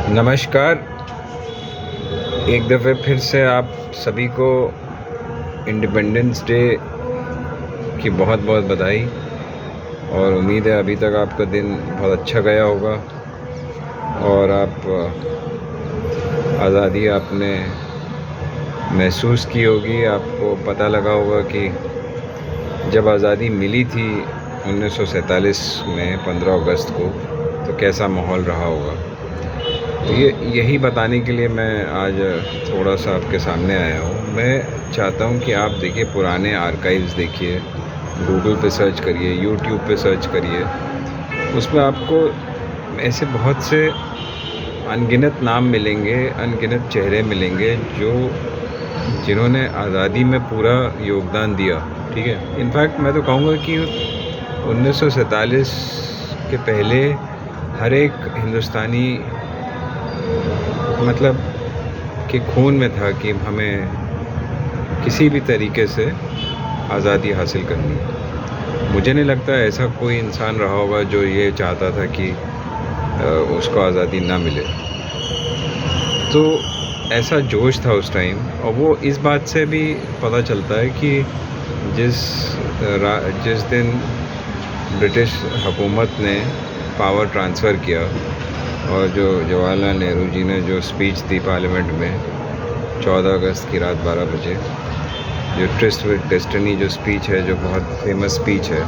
नमस्कार। एक दफ़े फिर से आप सभी को इंडिपेंडेंस डे की बहुत बहुत बधाई और उम्मीद है अभी तक आपका दिन बहुत अच्छा गया होगा और आप आज़ादी आपने महसूस की होगी। आपको पता लगा होगा कि जब आज़ादी मिली थी 1947 में 15 अगस्त को तो कैसा माहौल रहा होगा। तो यही बताने के लिए मैं आज थोड़ा सा आपके सामने आया हूँ। मैं चाहता हूँ कि आप देखिए, पुराने आर्काइव्स देखिए, गूगल पे सर्च करिए, यूट्यूब पे सर्च करिए। उसमें आपको ऐसे बहुत से अनगिनत नाम मिलेंगे, अनगिनत चेहरे मिलेंगे जिन्होंने आज़ादी में पूरा योगदान दिया। ठीक है, इनफैक्ट मैं तो कहूँगा कि 1947 के पहले हर एक हिंदुस्तानी मतलब कि खून में था कि हमें किसी भी तरीके से आज़ादी हासिल करनी है। मुझे नहीं लगता ऐसा कोई इंसान रहा होगा जो ये चाहता था कि उसको आज़ादी ना मिले। तो ऐसा जोश था उस टाइम, और वो इस बात से भी पता चलता है कि जिस दिन ब्रिटिश हुकूमत ने पावर ट्रांसफ़र किया और जो जवाहरलाल नेहरू जी ने जो स्पीच दी पार्लियामेंट में 14 अगस्त की रात 12 बजे, जो ट्रिस्ट विद डेस्टिनी जो स्पीच है, जो बहुत फेमस स्पीच है,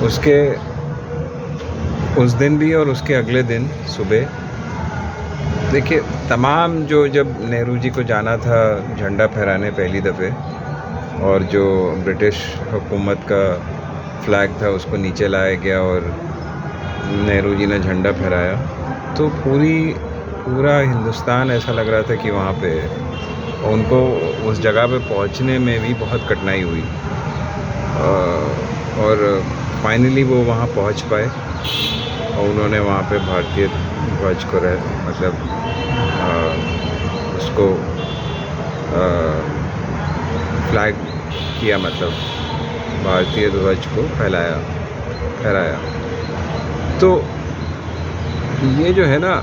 उसके उस दिन भी और उसके अगले दिन सुबह देखिए, तमाम जब नेहरू जी को जाना था झंडा फहराने पहली दफ़े, और जो ब्रिटिश हुकूमत का फ्लैग था उसको नीचे लाया गया और नेहरू जी ने झंडा फहराया, तो पूरा हिंदुस्तान ऐसा लग रहा था कि वहाँ पे उनको उस जगह पे पहुँचने में भी बहुत कठिनाई हुई, और फाइनली वो वहाँ पहुँच पाए और उन्होंने वहाँ पे भारतीय ध्वज को उसको फ्लैग किया, मतलब भारतीय ध्वज को फहराया। तो ये जो है ना,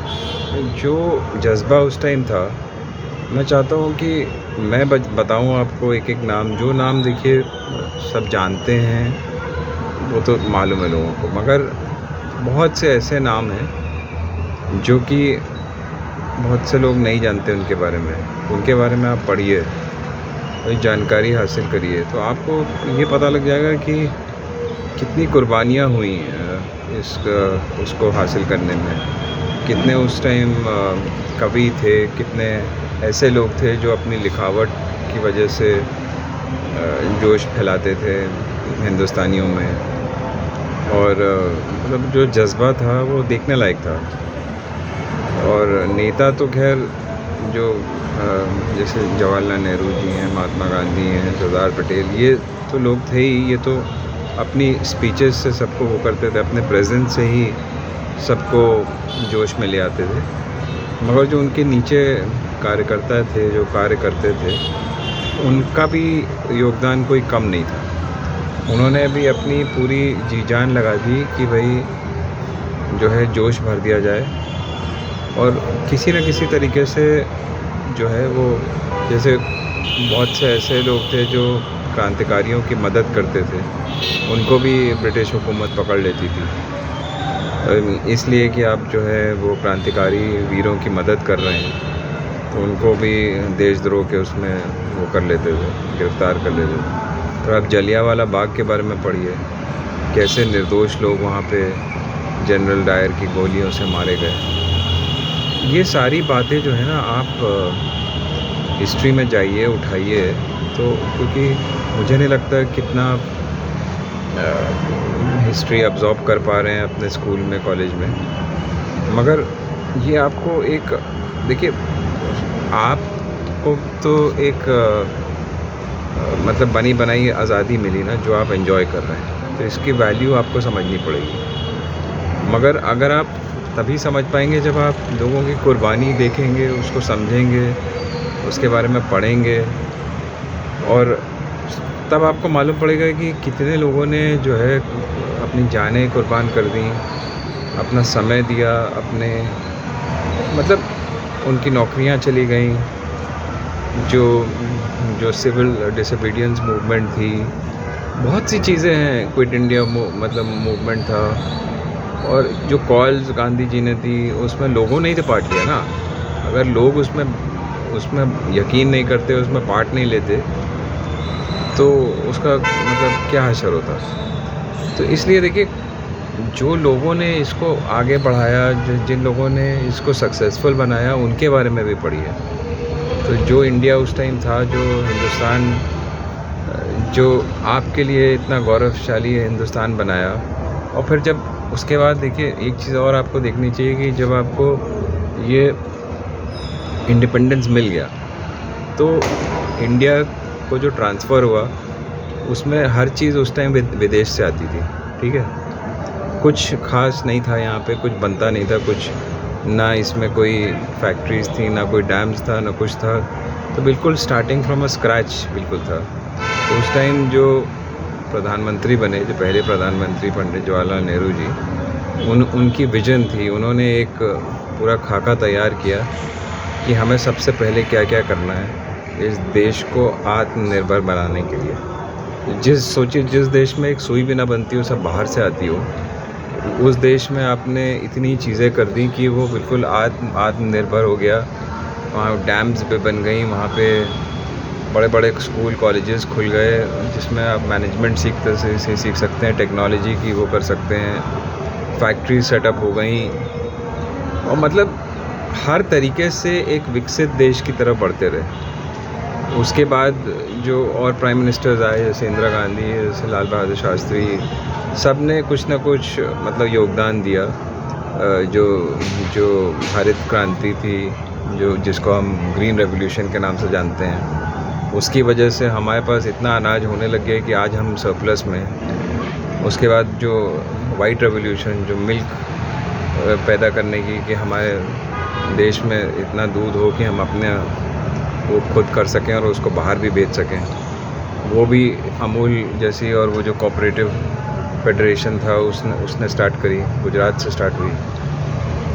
जो जज्बा उस टाइम था, मैं चाहता हूँ कि मैं बताऊँ आपको एक एक नाम। जो नाम देखिए सब जानते हैं, वो तो मालूम है लोगों को, मगर बहुत से ऐसे नाम हैं जो कि बहुत से लोग नहीं जानते उनके बारे में। उनके बारे में आप पढ़िए, कोई जानकारी हासिल करिए, तो आपको ये पता लग जाएगा कि कितनी कुर्बानियाँ हुई उसको हासिल करने में। कितने उस टाइम कवि थे, कितने ऐसे लोग थे जो अपनी लिखावट की वजह से जोश फैलाते थे हिंदुस्तानियों में, और मतलब जो जज्बा था वो देखने लायक था। और नेता तो खैर जो जैसे जवाहरलाल नेहरू जी हैं, महात्मा गांधी हैं, सरदार पटेल, ये तो लोग थे ही। ये तो अपनी स्पीचेस से सबको वो करते थे, अपने प्रेजेंस से ही सबको जोश में ले आते थे। मगर जो उनके नीचे कार्यकर्ता थे, जो कार्य करते थे, उनका भी योगदान कोई कम नहीं था। उन्होंने भी अपनी पूरी जी जान लगा दी कि भाई जो है जोश भर दिया जाए, और किसी न किसी तरीके से जो है वो, जैसे बहुत से ऐसे लोग थे जो क्रांतिकारियों की मदद करते थे, उनको भी ब्रिटिश हुकूमत पकड़ लेती थी, इसलिए कि आप जो है वो क्रांतिकारी वीरों की मदद कर रहे हैं, तो उनको भी देशद्रोह के उसमें वो कर लेते थे, गिरफ़्तार कर लेते थे। तो आप जलियांवाला बाग के बारे में पढ़िए, कैसे निर्दोष लोग वहाँ पे जनरल डायर की गोलियों से मारे गए। ये सारी बातें जो है ना, आप हिस्ट्री में जाइए, उठाइए, तो क्योंकि मुझे नहीं लगता कितना हिस्ट्री अब्ज़ॉर्ब कर पा रहे हैं अपने स्कूल में, कॉलेज में। मगर ये आपको एक देखिए, आपको तो एक मतलब बनी बनाई आज़ादी मिली ना, जो आप एंजॉय कर रहे हैं, तो इसकी वैल्यू आपको समझनी पड़ेगी। मगर अगर आप तभी समझ पाएंगे जब आप लोगों की कुर्बानी देखेंगे, उसको समझेंगे, उसके बारे में पढ़ेंगे, और तब आपको मालूम पड़ेगा कि कितने लोगों ने जो है अपनी जानें कुर्बान कर दी, अपना समय दिया, अपने मतलब उनकी नौकरियां चली गई, जो जो सिविल डिसोबीडियंस मूवमेंट थी, बहुत सी चीज़ें हैं, क्विट इंडिया मतलब मूवमेंट था, और जो कॉल्स गांधी जी ने दी उसमें लोगों ने ही तो पार्ट लिया ना। अगर लोग उसमें उसमें यकीन नहीं करते, उसमें पार्ट नहीं लेते, तो उसका मतलब क्या असर होता। तो इसलिए देखिए, जो लोगों ने इसको आगे बढ़ाया, जिन लोगों ने इसको सक्सेसफुल बनाया, उनके बारे में भी पढ़िए। तो जो इंडिया उस टाइम था, जो हिंदुस्तान जो आपके लिए इतना गौरवशाली है हिंदुस्तान बनाया, और फिर जब उसके बाद देखिए एक चीज़ और आपको देखनी चाहिए कि जब आपको ये इंडिपेंडेंस मिल गया, तो इंडिया को जो ट्रांसफ़र हुआ उसमें हर चीज़ उस टाइम विदेश से आती थी, ठीक है। कुछ ख़ास नहीं था यहाँ पे, कुछ बनता नहीं था, कुछ ना इसमें कोई फैक्ट्रीज़ थी, ना कोई डैम्स था, ना कुछ था। तो बिल्कुल स्टार्टिंग फ्रॉम अ स्क्रैच बिल्कुल था। तो उस टाइम जो प्रधानमंत्री बने, जो पहले प्रधानमंत्री पंडित जवाहरलाल नेहरू जी, उनकी विज़न थी, उन्होंने एक पूरा खाका तैयार किया कि हमें सबसे पहले क्या क्या करना है इस देश को आत्मनिर्भर बनाने के लिए। सोचिए, जिस देश में एक सुई भी ना बनती हो, सब बाहर से आती हो, उस देश में आपने इतनी चीज़ें कर दी कि वो बिल्कुल आत्मनिर्भर हो गया। वहाँ डैम्स भी बन गई, वहाँ पे बड़े बड़े स्कूल कॉलेजेस खुल गए, जिसमें आप मैनेजमेंट सीख सकते हैं, टेक्नोलॉजी की वो कर सकते हैं, फैक्ट्री सेटअप हो गई, और मतलब हर तरीके से एक विकसित देश की तरफ बढ़ते रहे। उसके बाद जो और प्राइम मिनिस्टर्स आए, जैसे इंदिरा गांधी, जैसे लाल बहादुर शास्त्री, सब ने कुछ ना कुछ मतलब योगदान दिया। जो जो हरित क्रांति थी, जिसको हम ग्रीन रेवोल्यूशन के नाम से जानते हैं, उसकी वजह से हमारे पास इतना अनाज होने लग गया कि आज हम सरप्लस में। उसके बाद जो वाइट रेवोल्यूशन, जो मिल्क पैदा करने की, कि हमारे देश में इतना दूध हो कि हम अपने वो खुद कर सकें और उसको बाहर भी बेच सकें, वो भी अमूल जैसी, और वो जो कोऑपरेटिव फेडरेशन था उसने स्टार्ट करी, गुजरात से स्टार्ट हुई।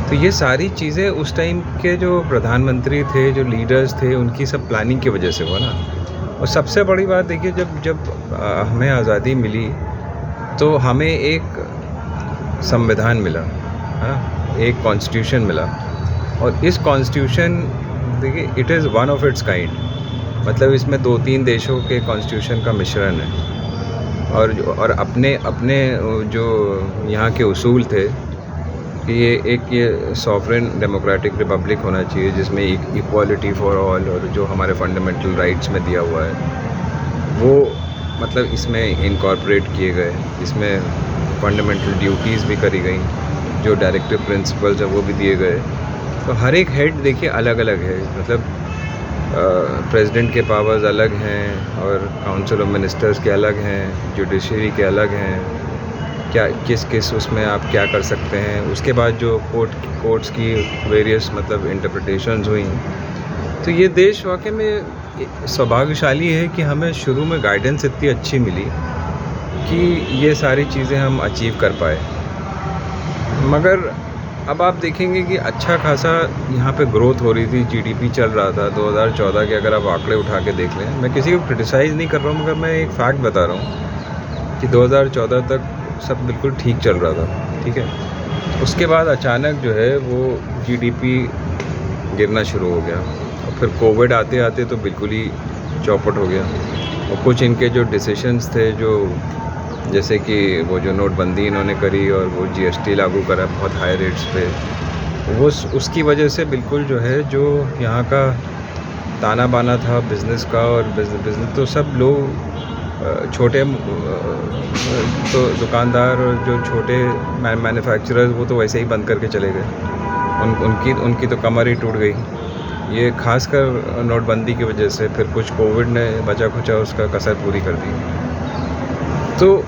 तो ये सारी चीज़ें उस टाइम के जो प्रधानमंत्री थे, जो लीडर्स थे, उनकी सब प्लानिंग की वजह से हुआ ना। और सबसे बड़ी बात देखिए, जब हमें आज़ादी मिली तो हमें एक संविधान मिला, हाँ, एक कॉन्स्टिट्यूशन मिला, और इस कॉन्स्टिट्यूशन देखिए, it is one of its kind. मतलब इसमें 2-3 देशों के कॉन्स्टिट्यूशन का मिश्रण है, और अपने अपने जो यहाँ के उसूल थे कि ये सॉवरेन डेमोक्रेटिक रिपब्लिक होना चाहिए, जिसमें इक्वालिटी फॉर ऑल, और जो हमारे फंडामेंटल राइट्स में दिया हुआ है वो मतलब इसमें इनकॉर्पोरेट किए गए। इसमें फंडामेंटल ड्यूटीज़ भी करी गई, जो डायरेक्टिव प्रिंसिपल्स हैं वो भी दिए गए। तो हर एक हेड देखिए अलग अलग है, मतलब प्रेसिडेंट के पावर्स अलग हैं, और काउंसिल ऑफ मिनिस्टर्स के अलग हैं, जुडिशरी के अलग हैं, क्या किस उसमें आप क्या कर सकते हैं। उसके बाद जो कोर्ट्स की वेरियस मतलब इंटरप्रिटेशंस हुई। तो ये देश वाकई में सौभाग्यशाली है कि हमें शुरू में गाइडेंस इतनी अच्छी मिली कि ये सारी चीज़ें हम अचीव कर पाए। मगर अब आप देखेंगे कि अच्छा खासा यहाँ पे ग्रोथ हो रही थी, जीडीपी चल रहा था 2014 के, अगर आप आंकड़े उठा के देख लें। मैं किसी को क्रिटिसाइज़ नहीं कर रहा हूँ, मगर मैं एक फैक्ट बता रहा हूँ कि 2014 तक सब बिल्कुल ठीक चल रहा था, ठीक है। उसके बाद अचानक जो है वो जीडीपी गिरना शुरू हो गया, और फिर कोविड आते आते तो बिल्कुल ही चौपट हो गया। और कुछ इनके जो डिसीशंस थे, जो जैसे कि वो जो नोटबंदी इन्होंने करी, और वो जीएसटी लागू करा बहुत हाई रेट्स पे, वो उसकी वजह से बिल्कुल जो है, जो यहाँ का ताना बाना था बिज़नेस का, और बिज़नेस तो सब लोग छोटे तो दुकानदार और जो छोटे मैन्युफैक्चरर्स, वो तो वैसे ही बंद करके चले गए। उनकी तो कमर ही टूट गई, ये खासकर नोटबंदी की वजह से। फिर कुछ कोविड ने बचा खुचा उसका कसर पूरी कर दी। तो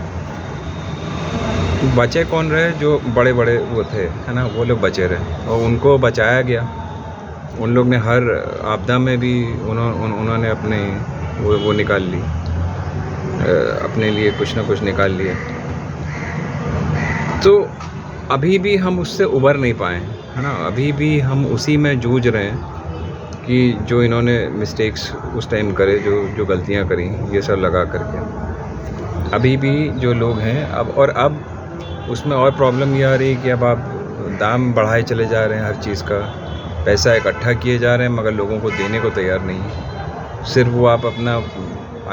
बचे कौन रहे? जो बड़े बड़े वो थे, है ना, वो लोग बचे रहे, और उनको बचाया गया। उन लोग ने हर आपदा में भी उन्होंने अपने वो निकाल ली, अपने लिए कुछ ना कुछ निकाल लिया। तो अभी भी हम उससे उबर नहीं पाए हैं, है ना? अभी भी हम उसी में जूझ रहे हैं कि जो इन्होंने मिस्टेक्स उस टाइम करे, जो गलतियाँ करी, ये सब लगा करके। अभी भी जो लोग हैं अब उसमें और प्रॉब्लम ये आ रही है कि अब आप दाम बढ़ाए चले जा रहे हैं हर चीज़ का, पैसा इकट्ठा किए जा रहे हैं मगर लोगों को देने को तैयार नहीं है। सिर्फ वो आप अपना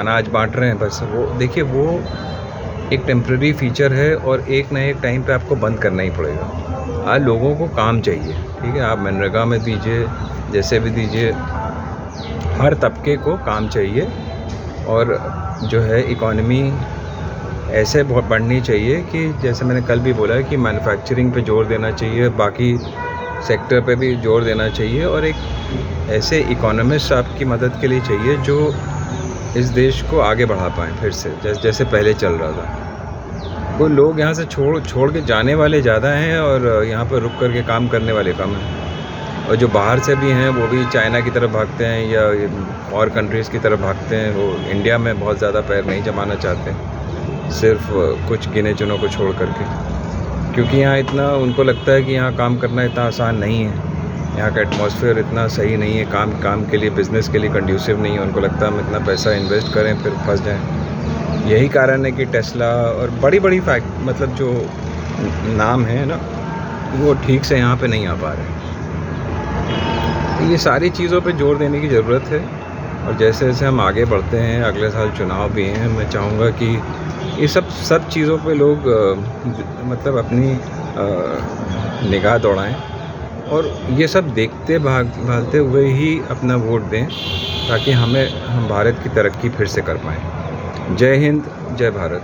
अनाज बाँट रहे हैं बस। वो देखिए, वो एक टेम्परेरी फीचर है और एक ना एक टाइम पे आपको बंद करना ही पड़ेगा। आज लोगों को काम चाहिए, ठीक है? आप मनरेगा में दीजिए, जैसे भी दीजिए, हर तबके को काम चाहिए। और जो है इकॉनमी ऐसे बहुत बढ़नी चाहिए कि जैसे मैंने कल भी बोला है कि मैन्युफैक्चरिंग पे जोर देना चाहिए, बाकी सेक्टर पे भी जोर देना चाहिए। और एक ऐसे इकोनॉमिस्ट आपकी मदद के लिए चाहिए जो इस देश को आगे बढ़ा पाएँ फिर से, जैसे पहले चल रहा था। कोई लोग यहाँ से छोड़ के जाने वाले ज़्यादा हैं और यहाँ पर रुक कर के काम करने वाले कम हैं। और जो बाहर से भी हैं वो भी चाइना की तरफ भागते हैं या और कंट्रीज़ की तरफ भागते हैं। वो इंडिया में बहुत ज़्यादा पैर नहीं जमाना चाहते, सिर्फ कुछ गिने चुनों को छोड़ कर के, क्योंकि यहाँ इतना उनको लगता है कि यहाँ काम करना इतना आसान नहीं है। यहाँ का एटमॉस्फेयर इतना सही नहीं है, काम के लिए, बिज़नेस के लिए कंड्यूसिव नहीं है। उनको लगता है हम इतना पैसा इन्वेस्ट करें फिर फंस जाएं। यही कारण है कि टेस्ला और बड़ी मतलब जो नाम है ना, वो ठीक से यहाँ पे नहीं आ पा रहे। ये सारी चीज़ों पे जोर देने की ज़रूरत है। और जैसे जैसे हम आगे बढ़ते हैं, अगले साल चुनाव भी हैं, मैं चाहूँगा कि ये सब चीज़ों पे लोग मतलब अपनी निगाह दौड़ाएं और ये सब देखते भालते हुए ही अपना वोट दें, ताकि हम भारत की तरक्की फिर से कर पाएँ। जय हिंद, जय भारत।